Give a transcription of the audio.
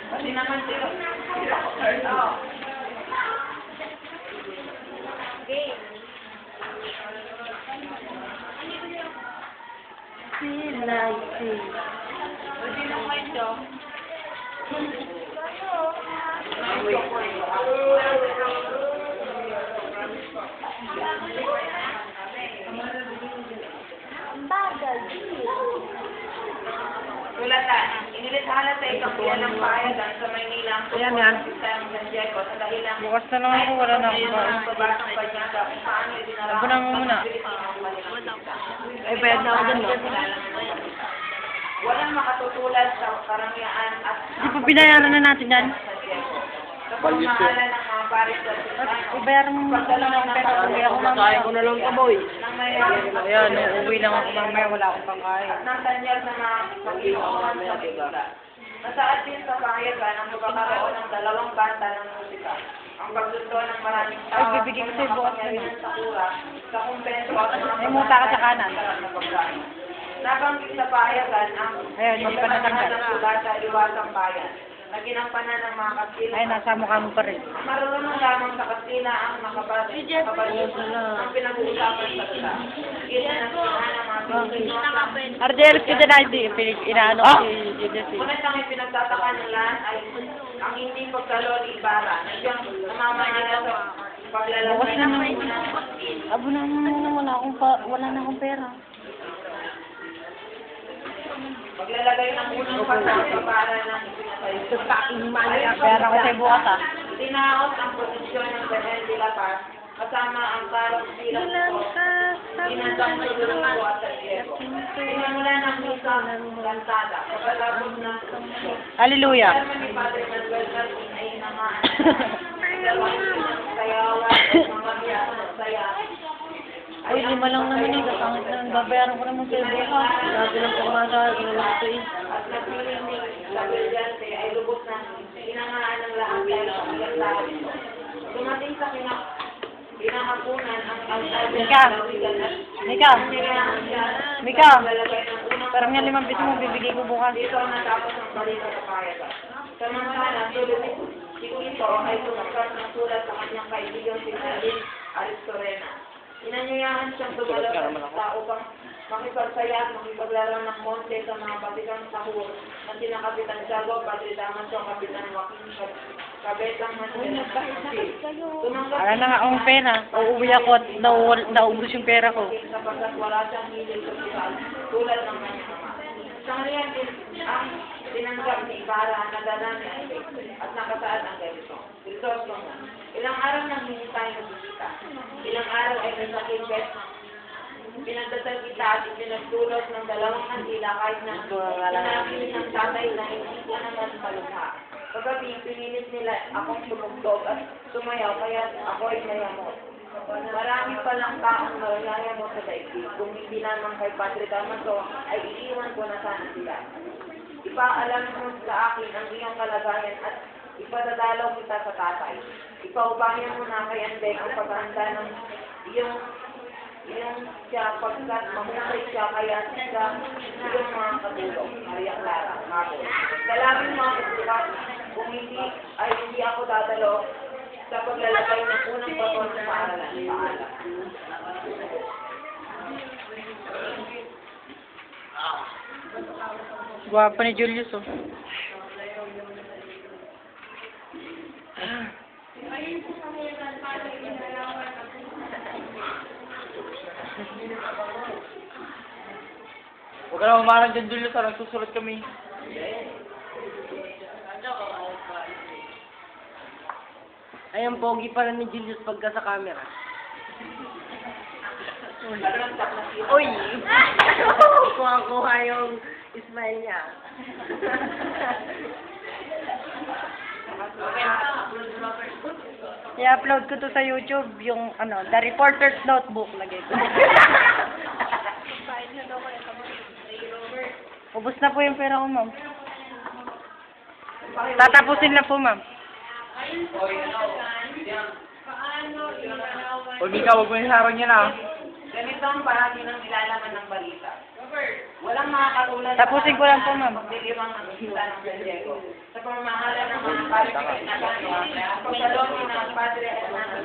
Hindi naman sila. Feel like this. Pwede lang kayo siya. Bagal. Tulatan, inilitahan sa isang buwan ng payagan sa Maynila ang Ayan, yan. San Diego sa dahilan Bukas na lang ako, wala na akong kain. pagbatang panyata kung paano idinara Laban mo muna. Ay, bayad na ako dun, no? Walang makatutulad sa karangyaan at Di pa binayaran na natin yan. kapag mahala ng mga paris sa Ibayaran mo muna lang akong pera. Uwi ako mamaya. ko na lang ka, boy. ng may Ayan, uuwi lang ako mamaya. Wala akong pangkain. at ng tanyag na mga pag-iuman sa Maynila. Nasaad din sa payagan ang magkakaroon ng dalawang banda ng musika. Ang pagsundo ng maraming tao Ay, bibigyan ko sa'yo bukas na ng sa kura, sa kumpento at mga May muta ka sa kanan. na pagkain. Nabanggit sa payagan ang Ayun, hindi pa natanggal. ng sulat sa iwasang bayan na ginampanan ng mga Kastila. Ay, nasa mukha mo pa rin. Marunong lamang sa Kastila ang makabalit ang pinag-uusapan sa sila. Ina na sila ng mga Pilipino. Ardelis ko dyan ay inaano ko si Julius. Ngunit ang ipinagtataka nila ay ang hindi pagkalon Ibarra na siyang namamahala sa paglalagay Bukas na ng naman. unang Abo na muna, wala na akong pera. paglalagay ng unang pasal para ng ipinatayo. Pera ko sa'yo bukas ah. Tinaos ang posisyon ng Belen de la Paz kasama ang Carlos Silas Inandang Sudurco at San Diego. Pinamulan ng isang lantada kapalabog ng Hallelujah. Chairman ni Padre Manuel Martin ay namaan sayawan at mga biyasa ng saya. Ay, 5 lang naman eh. Kasangit na. Babayaran ko naman sa'yo bukas. Dati lang pumasa. Ginawa ko eh. At nagpiling ni La Brillante ay lubos na pinangaan ng lahat dahil sa ilang tao ito. Dumating sa pinahapunan ang altabi Mika! Mika! siya Mika! lalagay ng unang Parang yan 5 piso mo, bibigay ko bukas. dito ang natapos ang balita sa payagan. Samantala, sulit si Quito ay tumakas ng sulat sa kanyang kaibigan si Nadine Aristorena. Inanyayahan siyang dumalo sa upang makipagsaya at makipaglaro ng monte sa mga batikang sahur na sina Kapitan Tiago, Padre Damanso, Kapitan Joaquin, Kabetang Manuel. Tumanggap Wala na nga akong pera. Uuwi ako at naubos yung pera ko. sapagkat wala siyang hilig sa sipal tulad ng kanyang ama. Sa ngayon, ang tinanggap ni Ibarra na dadami at nakasaad ang ganito. Kristoso na. Ilang araw nang hinintay ng bisita. Ilang araw ay nasakit pinagdasal kita at pinagdulot ng 2 kandila kahit na sinabi ng tatay na hindi ko naman malubha. Kagabi, pinilit nila akong tumugtog at sumayaw kaya ako ay nayamot. Marami palang taong nayayamot sa daigdig. Kung hindi naman kay Padre Damaso, ay iiwan ko na sana sila. Ipaalam mo sa akin ang iyong kalagayan at ipadadalaw kita sa tatay. Ipaubayan mo na kay Andeng ang paghahanda ng iyong siya pagkat mahusay siya kaya siya iyong mga katulong. Maria Clara, Mabel. Dalawin mo ang isukat kung hindi ay hindi ako dadalo sa paglalagay ng unang baton sa paaralan. Paalam. Guwapa ni Julius oh. Huwag ka na umarang dyan, Julius. Nagsusulat kami. Ay, ang pogi pala ni Julius pagka sa camera. Uy! Kuha-kuha yung smile niya. I-upload ko to sa YouTube, yung ano, The Reporter's Notebook. Lagay ko. Ubus na po yung pera ko, ma'am. Tatapusin na po, ma'am. Huwag ikaw, huwag mo yung harang yan ah. Ganito ang bahagi ng nilalaman ng balita. Walang mga katulad Tapusin ko lang po, ma'am. pagdiriwang ng isla ng San Diego. Sa pamamahala ng mga parish na gano'n, pagsalong ng Padre Hernando